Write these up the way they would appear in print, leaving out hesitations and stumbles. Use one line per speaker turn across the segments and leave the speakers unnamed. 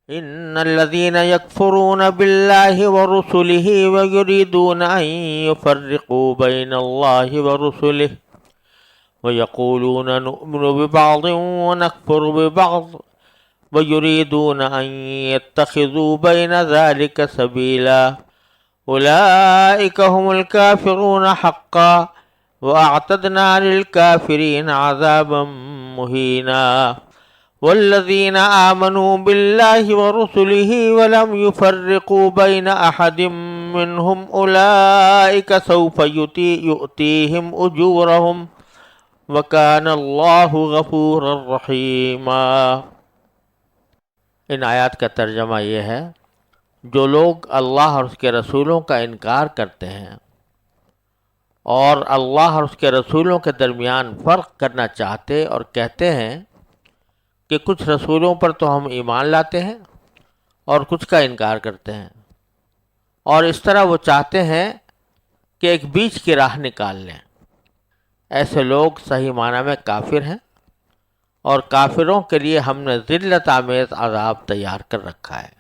ان الذين يكفرون بالله ورسله ويريدون ان يفرقوا بين الله ورسله ويقولون نؤمن ببعض ونكفر ببعض ويريدون ان يتخذوا بين ذلك سبيلا اولئك هم الكافرون حقا واعتدنا للكافرين عذابا مهينا والذين آمنوا بالله ورسله ولم يفرقوا بين أحد منهم أولئك سوف يؤتيهم أجورهم وكان الله غفورا رحيما۔ ان آیات کا ترجمہ یہ ہے، جو لوگ اللہ اور اس کے رسولوں کا انکار کرتے ہیں اور اللہ اور اس کے رسولوں کے درمیان فرق کرنا چاہتے اور کہتے ہیں کہ کچھ رسولوں پر تو ہم ایمان لاتے ہیں اور کچھ کا انکار کرتے ہیں، اور اس طرح وہ چاہتے ہیں کہ ایک بیچ کی راہ نکال لیں، ایسے لوگ صحیح معنی میں کافر ہیں، اور کافروں کے لیے ہم نے ذلت آمیز عذاب تیار کر رکھا ہے۔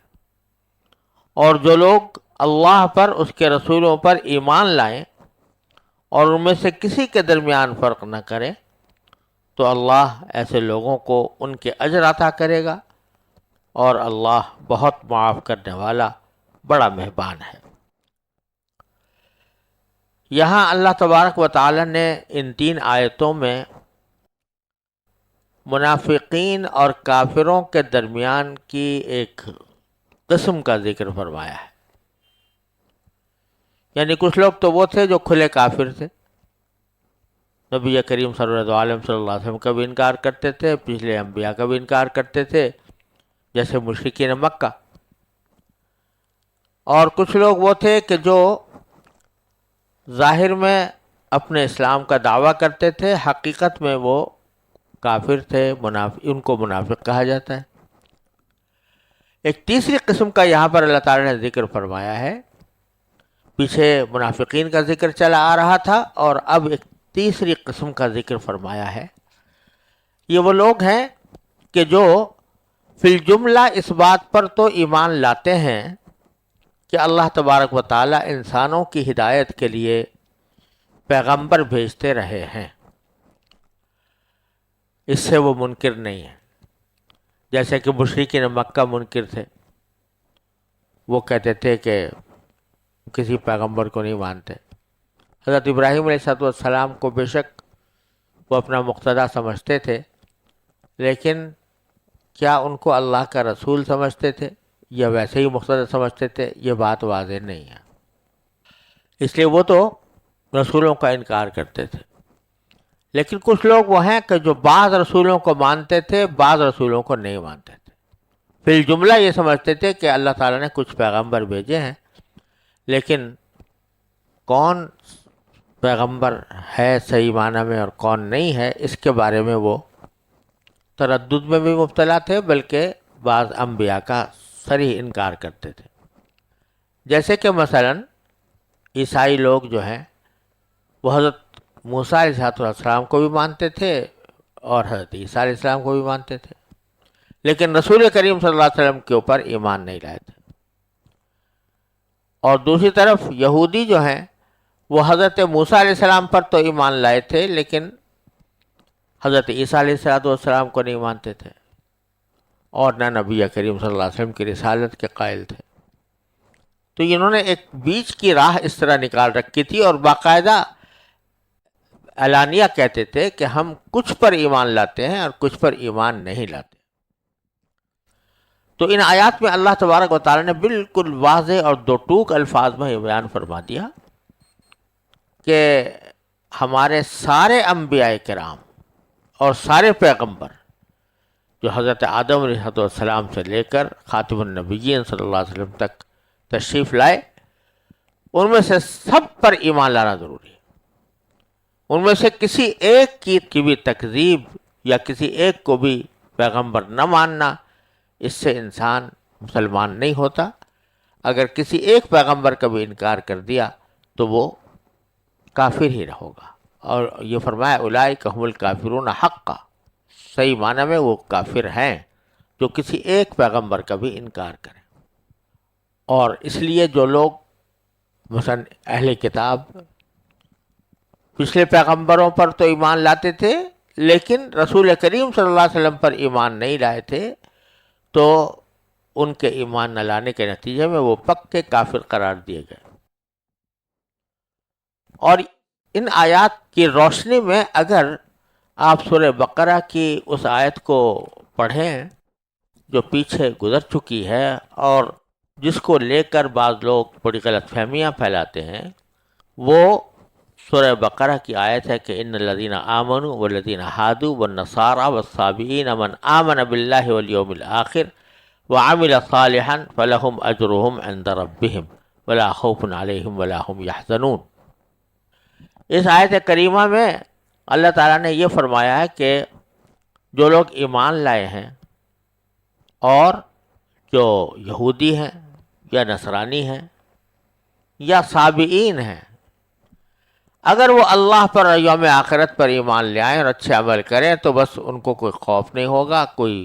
اور جو لوگ اللہ پر، اس کے رسولوں پر ایمان لائیں اور ان میں سے کسی کے درمیان فرق نہ کریں، تو اللہ ایسے لوگوں کو ان کے اجر عطا کرے گا، اور اللہ بہت معاف کرنے والا، بڑا مہربان ہے۔ یہاں اللہ تبارک و تعالی نے ان 3 آیتوں میں منافقین اور کافروں کے درمیان کی ایک قسم کا ذکر فرمایا ہے۔ یعنی کچھ لوگ تو وہ تھے جو کھلے کافر تھے، نبی کریم صلی اللہ علیہ وسلم کا بھی انکار کرتے تھے، پچھلے انبیاء کا بھی انکار کرتے تھے، جیسے مشرکین مکہ۔ اور کچھ لوگ وہ تھے کہ جو ظاہر میں اپنے اسلام کا دعویٰ کرتے تھے، حقیقت میں وہ کافر تھے، ان کو منافق کہا جاتا ہے۔ ایک تیسری قسم کا یہاں پر اللہ تعالیٰ نے ذکر فرمایا ہے۔ پیچھے منافقین کا ذکر چلا آ رہا تھا، اور اب ایک تیسری قسم کا ذکر فرمایا ہے۔ یہ وہ لوگ ہیں کہ جو فی الجملہ اس بات پر تو ایمان لاتے ہیں کہ اللہ تبارک و تعالی انسانوں کی ہدایت کے لیے پیغمبر بھیجتے رہے ہیں، اس سے وہ منکر نہیں ہیں، جیسے کہ مشرکین مکہ منکر تھے۔ وہ کہتے تھے کہ کسی پیغمبر کو نہیں مانتے۔ حضرت ابراہیم علیہ السلام کو بے شک وہ اپنا مقتدی سمجھتے تھے، لیکن کیا ان کو اللہ کا رسول سمجھتے تھے یا ویسے ہی مقتدی سمجھتے تھے، یہ بات واضح نہیں ہے۔ اس لیے وہ تو رسولوں کا انکار کرتے تھے۔ لیکن کچھ لوگ وہ ہیں کہ جو بعض رسولوں کو مانتے تھے، بعض رسولوں کو نہیں مانتے تھے۔ فی الجملہ یہ سمجھتے تھے کہ اللہ تعالیٰ نے کچھ پیغمبر بھیجے ہیں، لیکن کون پیغمبر ہے صحیح معنی میں اور کون نہیں ہے، اس کے بارے میں وہ تردد میں بھی مبتلا تھے، بلکہ بعض انبیاء کا صریح انکار کرتے تھے۔ جیسے کہ مثلا عیسائی لوگ جو ہیں وہ حضرت موسیٰ علیہ السلام کو بھی مانتے تھے اور حضرت عیسیٰ علیہ السلام کو بھی مانتے تھے، لیکن رسول کریم صلی اللہ علیہ وسلم کے اوپر ایمان نہیں لائے تھے۔ اور دوسری طرف یہودی جو ہیں وہ حضرت موسیٰ علیہ السلام پر تو ایمان لائے تھے، لیکن حضرت عیسیٰ علیہ السلام کو نہیں مانتے تھے، اور نہ نبی کریم صلی اللہ علیہ وسلم کی رسالت کے قائل تھے۔ تو انہوں نے ایک بیچ کی راہ اس طرح نکال رکھی تھی، اور باقاعدہ اعلانیہ کہتے تھے کہ ہم کچھ پر ایمان لاتے ہیں اور کچھ پر ایمان نہیں لاتے۔ تو ان آیات میں اللہ تبارک و تعالی نے بالکل واضح اور دو ٹوک الفاظ میں یہ بیان فرما دیا کہ ہمارے سارے انبیاء کرام اور سارے پیغمبر جو حضرت آدم علیہ السلام سے لے کر خاتم النبیین صلی اللہ علیہ وسلم تک تشریف لائے، ان میں سے سب پر ایمان لانا ضروری ہے۔ ان میں سے کسی ایک کی بھی تکذیب یا کسی ایک کو بھی پیغمبر نہ ماننا، اس سے انسان مسلمان نہیں ہوتا۔ اگر کسی ایک پیغمبر کا بھی انکار کر دیا تو وہ کافر ہی ہوگا، اور یہ فرمایا اولئک هم الکافرون حقا، صحیح معنی میں وہ کافر ہیں جو کسی ایک پیغمبر کا بھی انکار کریں. اور اس لیے جو لوگ مثلا اہل کتاب پچھلے پیغمبروں پر تو ایمان لاتے تھے لیکن رسول کریم صلی اللہ علیہ وسلم پر ایمان نہیں لائے تھے، تو ان کے ایمان نہ لانے کے نتیجے میں وہ پکے کافر قرار دیے گئے. اور ان آیات کی روشنی میں اگر آپ سورہ بقرہ کی اس آیت کو پڑھیں جو پیچھے گزر چکی ہے اور جس کو لے کر بعض لوگ بڑی غلط فہمیاں پھیلاتے ہیں، وہ سورہ بقرہ کی آیت ہے کہ ان الذین آمنوا والذین ہادوا والنصارى والصابئین من آمن باللہ والیوم الآخر وعمل صالحا فلہم اجرہم عند ربہم ولا خوف علیہم ولا هم یحزنون. اس آیت کریمہ میں اللہ تعالیٰ نے یہ فرمایا ہے کہ جو لوگ ایمان لائے ہیں اور جو یہودی ہیں یا نصرانی ہیں یا صابئین ہیں، اگر وہ اللہ پر اور یوم آخرت پر ایمان لے آئیں اور اچھے عمل کریں تو بس ان کو کوئی خوف نہیں ہوگا، کوئی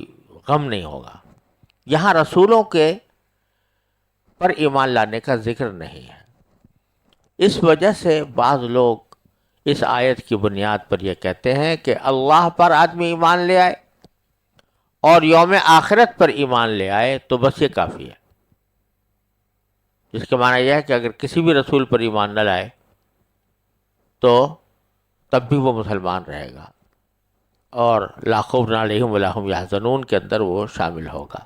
غم نہیں ہوگا. یہاں رسولوں کے پر ایمان لانے کا ذکر نہیں ہے. اس وجہ سے بعض لوگ اس آیت کی بنیاد پر یہ کہتے ہیں کہ اللہ پر آدمی ایمان لے آئے اور یوم آخرت پر ایمان لے آئے تو بس یہ کافی ہے، جس کے معنی یہ ہے کہ اگر کسی بھی رسول پر ایمان نہ لائے تو تب بھی وہ مسلمان رہے گا اور لا خوف علیہم ولا هم یحزنون کے اندر وہ شامل ہوگا.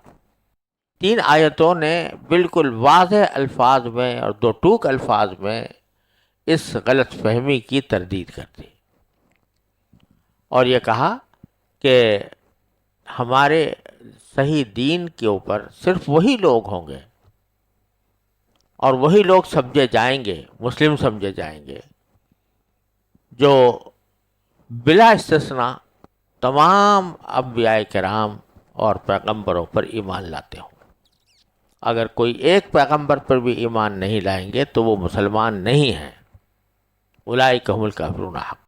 3 آیتوں نے بالکل واضح الفاظ میں اور 2 ٹوک الفاظ میں اس غلط فہمی کی تردید کر دی اور یہ کہا کہ ہمارے صحیح دین کے اوپر صرف وہی لوگ ہوں گے اور وہی لوگ سمجھے جائیں گے، مسلم سمجھے جائیں گے، جو بلا استثناء تمام انبیاء کرام اور پیغمبروں پر ایمان لاتے ہوں. اگر کوئی ایک پیغمبر پر بھی ایمان نہیں لائیں گے تو وہ مسلمان نہیں ہیں. اولئک هم الکافرون حق.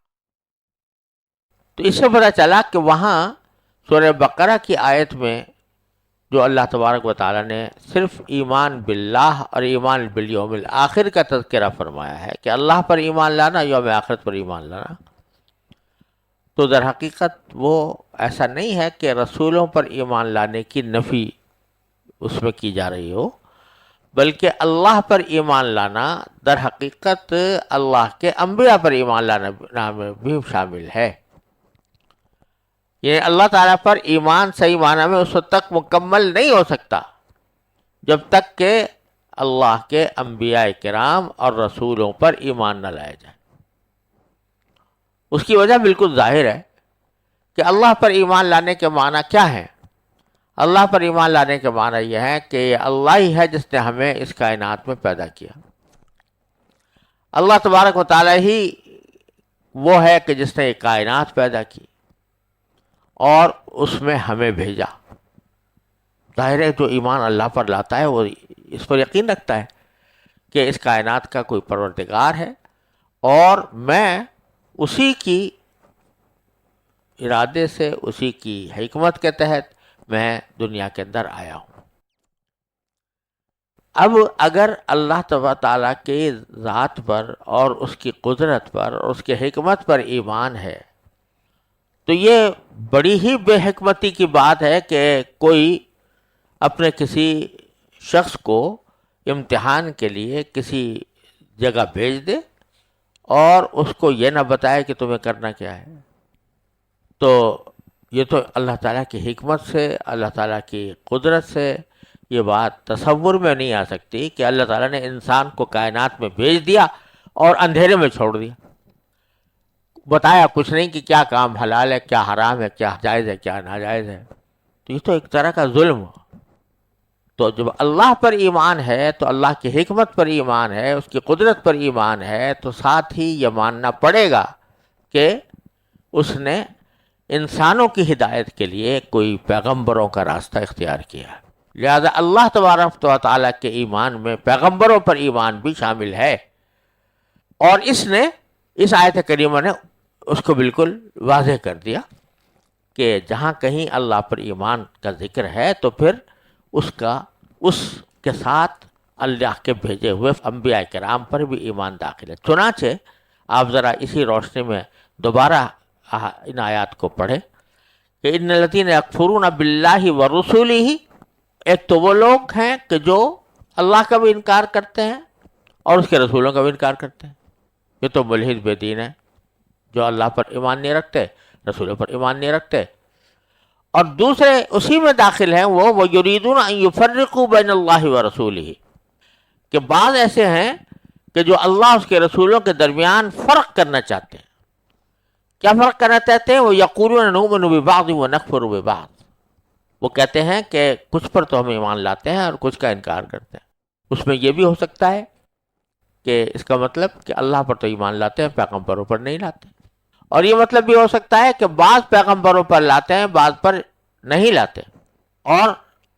تو اس سے پتہ چلا کہ وہاں سورہ بقرہ کی آیت میں جو اللہ تبارک و تعالیٰ نے صرف ایمان باللہ اور ایمان بالیوم الآخر کا تذکرہ فرمایا ہے کہ اللہ پر ایمان لانا، یوم آخرت پر ایمان لانا، تو در حقیقت وہ ایسا نہیں ہے کہ رسولوں پر ایمان لانے کی نفی اس میں کی جا رہی ہو، بلکہ اللہ پر ایمان لانا در حقیقت اللہ کے انبیاء پر ایمان لانا میں بھی شامل ہے. یہ اللہ تعالیٰ پر ایمان صحیح معنی میں اس وقت تک مکمل نہیں ہو سکتا جب تک کہ اللہ کے انبیاء کرام اور رسولوں پر ایمان نہ لایا جائے. اس کی وجہ بالکل ظاہر ہے کہ اللہ پر ایمان لانے کے معنی کیا ہے. اللہ پر ایمان لانے کے معنی یہ ہے کہ یہ اللہ ہی ہے جس نے ہمیں اس کائنات میں پیدا کیا. اللہ تبارک و تعالیٰ ہی وہ ہے کہ جس نے یہ کائنات پیدا کی اور اس میں ہمیں بھیجا. ظاہر ہے جو ایمان اللہ پر لاتا ہے وہ اس پر یقین رکھتا ہے کہ اس کائنات کا کوئی پروردگار ہے اور میں اسی کی ارادے سے، اسی کی حکمت کے تحت میں دنیا کے اندر آیا ہوں. اب اگر اللہ تبارک تعالیٰ کے ذات پر اور اس کی قدرت پر اور اس کی حکمت پر ایمان ہے تو یہ بڑی ہی بے حکمتی کی بات ہے کہ کوئی اپنے کسی شخص کو امتحان کے لیے کسی جگہ بھیج دے اور اس کو یہ نہ بتائے کہ تمہیں کرنا کیا ہے. تو یہ تو اللہ تعالیٰ کی حکمت سے، اللہ تعالیٰ کی قدرت سے یہ بات تصور میں نہیں آ سکتی کہ اللہ تعالیٰ نے انسان کو کائنات میں بھیج دیا اور اندھیرے میں چھوڑ دیا، بتایا کچھ نہیں کہ کیا کام حلال ہے، کیا حرام ہے، کیا جائز ہے، کیا ناجائز ہے. تو یہ تو ایک طرح کا ظلم. تو جب اللہ پر ایمان ہے تو اللہ کی حکمت پر ایمان ہے، اس کی قدرت پر ایمان ہے، تو ساتھ ہی یہ ماننا پڑے گا کہ اس نے انسانوں کی ہدایت کے لیے کوئی پیغمبروں کا راستہ اختیار کیا. لہذا اللہ تبارک و تعالیٰ کے ایمان میں پیغمبروں پر ایمان بھی شامل ہے، اور اس آیت کریمہ نے اس کو بالکل واضح کر دیا کہ جہاں کہیں اللہ پر ایمان کا ذکر ہے تو پھر اس کے ساتھ اللہ کے بھیجے ہوئے انبیاء کرام پر بھی ایمان داخل ہے۔ چنانچہ آپ ذرا اسی روشنی میں دوبارہ ان آیات کو پڑھیں کہ ان الذین یکفرون باللہ ورسولہ، ایک تو وہ لوگ ہیں کہ جو اللہ کا بھی انکار کرتے ہیں اور اس کے رسولوں کا بھی انکار کرتے ہیں، یہ تو ملحد بے دین ہے جو اللہ پر ایمان نہیں رکھتے، رسولوں پر ایمان نہیں رکھتے۔ اور دوسرے اسی میں داخل ہیں وہ یریدون ان یفرقوا بین اللہ ورسولہ، کہ بعض ایسے ہیں کہ جو اللہ اس کے رسولوں کے درمیان فرق کرنا چاہتے ہیں۔ کیا فرق کرنا چاہتے ہیں؟ وہ یقولون نؤمن ببعض ونکفر ببعض، وہ کہتے ہیں کہ کچھ پر تو ہم ایمان لاتے ہیں اور کچھ کا انکار کرتے ہیں۔ اس میں یہ بھی ہو سکتا ہے کہ اس کا مطلب کہ اللہ پر تو ایمان لاتے ہیں، پیغمبروں پر نہیں لاتے، اور یہ مطلب بھی ہو سکتا ہے کہ بعض پیغمبروں پر لاتے ہیں، بعض پر نہیں لاتے۔ اور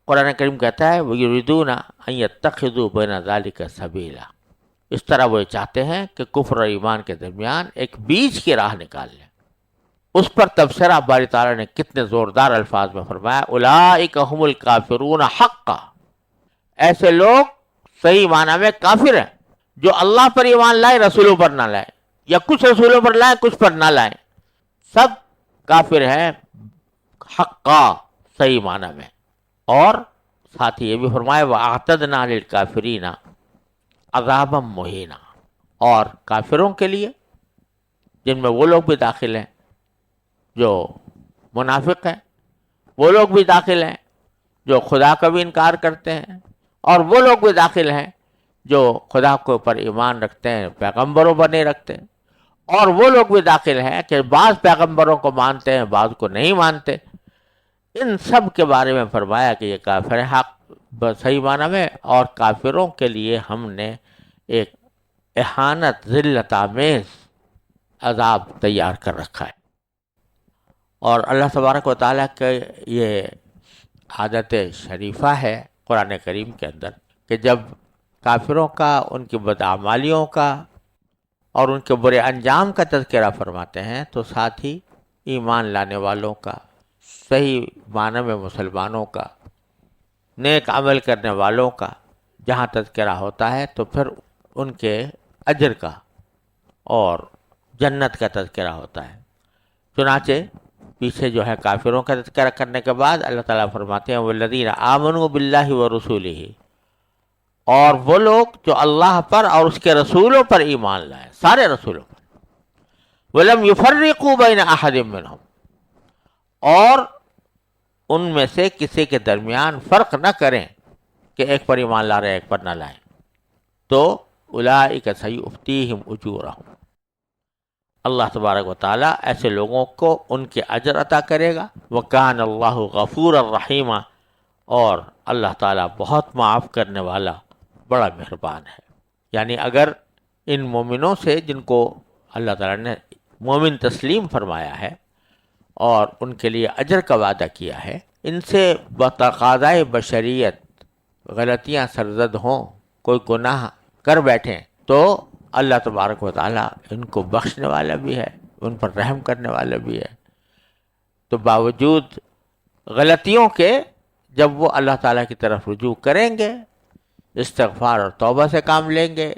قرآن کریم کہتا ہے وَيُرِيدُونَ أَن يَتَّخِذُوا بَيْنَ ذَلِكَ سَبِيلًا، اس طرح وہ چاہتے ہیں کہ کفر اور ایمان کے درمیان ایک بیچ کی راہ نکال لیں۔ اس پر تبصرہ باری تعالیٰ نے کتنے زوردار الفاظ میں فرمایا، اولئک هم الکافرون حقا، ایسے لوگ صحیح معنی میں کافر ہیں جو اللہ پر ایمان لائے رسولوں پر نہ لائے، یا کچھ رسولوں پر لائے کچھ پر نہ لائے، سب کافر ہیں حقا صحیح معنی میں۔ اور ساتھ ہی یہ بھی فرمایا وَأَعْتَدْنَا لِلْكَافِرِينَ عَذَابًا مُهِينًا، اور کافروں کے لیے جن میں وہ لوگ بھی داخل ہیں جو منافق ہیں، وہ لوگ بھی داخل ہیں جو خدا کا بھی انکار کرتے ہیں، اور وہ لوگ بھی داخل ہیں جو خدا کے اوپر ایمان رکھتے ہیں پیغمبروں پر نہیں رکھتے، اور وہ لوگ بھی داخل ہیں کہ بعض پیغمبروں کو مانتے ہیں بعض کو نہیں مانتے۔ ان سب کے بارے میں فرمایا کہ یہ کافر حق صحیح معنی میں، اور کافروں کے لیے ہم نے ایک اہانت ذلت آمیز عذاب تیار کر رکھا ہے۔ اور اللہ تبارک و تعالیٰ کے یہ عادت شریفہ ہے قرآن کریم کے اندر کہ جب کافروں کا، ان کی بدعمالیوں کا اور ان کے برے انجام کا تذکرہ فرماتے ہیں تو ساتھ ہی ایمان لانے والوں کا، صحیح معنی میں مسلمانوں کا، نیک عمل کرنے والوں کا جہاں تذکرہ ہوتا ہے تو پھر ان کے اجر کا اور جنت کا تذکرہ ہوتا ہے۔ چنانچہ پیچھے جو ہے کافروں کا تذکرہ کرنے کے بعد اللہ تعالیٰ فرماتے ہیں والذین آمنوا باللہ ورسولہ، اور وہ لوگ جو اللہ پر اور اس کے رسولوں پر ایمان لائے، سارے رسولوں پر، ولم یفرقوا بین احد منہم، اور ان میں سے کسی کے درمیان فرق نہ کریں کہ ایک پر ایمان لا رہے ایک پر نہ لائیں، تو اولئک سیؤتیہم اجورہم، اللہ تبارک و تعالیٰ ایسے لوگوں کو ان کے اجر عطا کرے گا۔ وَكَانَ اللَّهُ غَفُورًا رَحِيمًا، اور اللہ تعالیٰ بہت معاف کرنے والا، بڑا مہربان ہے۔ یعنی اگر ان مومنوں سے جن کو اللہ تعالیٰ نے مومن تسلیم فرمایا ہے اور ان کے لیے اجر کا وعدہ کیا ہے، ان سے بتقاضائے بشریت غلطیاں سرزد ہوں، کوئی گناہ کر بیٹھیں، تو اللہ تبارک و تعالیٰ ان کو بخشنے والا بھی ہے، ان پر رحم کرنے والا بھی ہے۔ تو باوجود غلطیوں کے جب وہ اللہ تعالیٰ کی طرف رجوع کریں گے، استغفار اور توبہ سے کام لیں گے،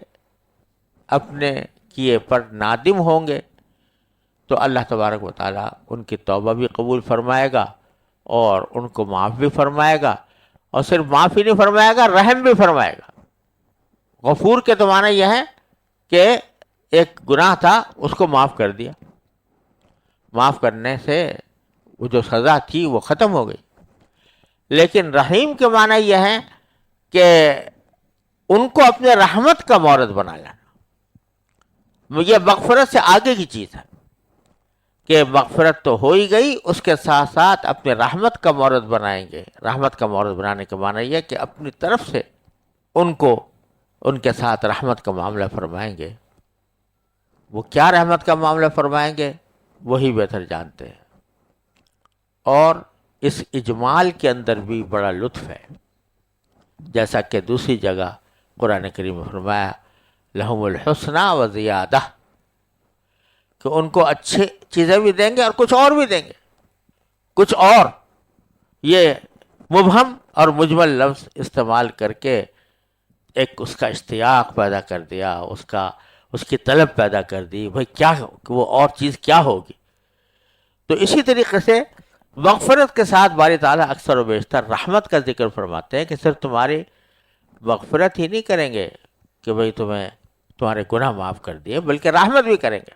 اپنے کیے پر نادم ہوں گے، تو اللہ تبارک و تعالیٰ ان کی توبہ بھی قبول فرمائے گا اور ان کو معاف بھی فرمائے گا، اور صرف معاف ہی نہیں فرمائے گا، رحم بھی فرمائے گا۔ غفور کے تو معنی یہ ہے کہ ایک گناہ تھا اس کو معاف کر دیا، معاف کرنے سے وہ جو سزا تھی وہ ختم ہو گئی۔ لیکن رحیم کے معنی یہ ہے کہ ان کو اپنے رحمت کا مورد بنا لینا۔ یہ مغفرت سے آگے کی چیز ہے کہ مغفرت تو ہو ہی گئی، اس کے ساتھ ساتھ اپنے رحمت کا مورد بنائیں گے۔ رحمت کا مورد بنانے کا معنی یہ کہ اپنی طرف سے ان کو، ان کے ساتھ رحمت کا معاملہ فرمائیں گے۔ وہ کیا رحمت کا معاملہ فرمائیں گے وہی بہتر جانتے ہیں۔ اور اس اجمال کے اندر بھی بڑا لطف ہے، جیسا کہ دوسری جگہ قرآن کریم میں فرمایا لہم الحسنی و زیادہ، کہ ان کو اچھی چیزیں بھی دیں گے اور کچھ اور بھی دیں گے۔ کچھ اور یہ مبہم اور مجمل لفظ استعمال کر کے ایک اس کا اشتیاق پیدا کر دیا، اس کی طلب پیدا کر دی، بھائی کیا وہ اور چیز کیا ہوگی. تو اسی طریقے سے مغفرت کے ساتھ باری تعالیٰ اکثر و بیشتر رحمت کا ذکر فرماتے ہیں کہ صرف تمہاری مغفرت ہی نہیں کریں گے کہ بھئی تمہارے گناہ معاف کر دیے، بلکہ رحمت بھی کریں گے.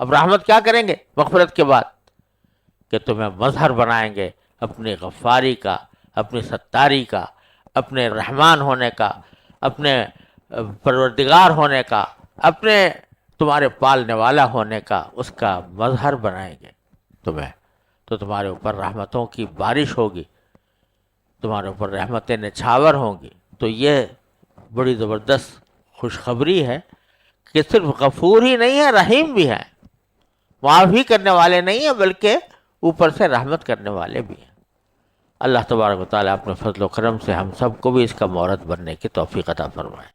اب رحمت کیا کریں گے مغفرت کے بعد؟ کہ تمہیں مظہر بنائیں گے اپنی غفاری کا، اپنی ستاری کا، اپنے رحمان ہونے کا، اپنے پروردگار ہونے کا، اپنے تمہارے پالنے والا ہونے کا، اس کا مظہر بنائیں گے تمہیں. تو تمہارے اوپر رحمتوں کی بارش ہوگی، تمہارے اوپر رحمتیں نچھاور ہوں گی. تو یہ بڑی زبردست خوشخبری ہے کہ صرف غفور ہی نہیں ہے، رحیم بھی ہے. معاف ہی کرنے والے نہیں ہیں بلکہ اوپر سے رحمت کرنے والے بھی ہیں. اللہ تبارک و تعالیٰ اپنے فضل و کرم سے ہم سب کو بھی اس کا مورد بننے کی توفیق عطا فرمائے.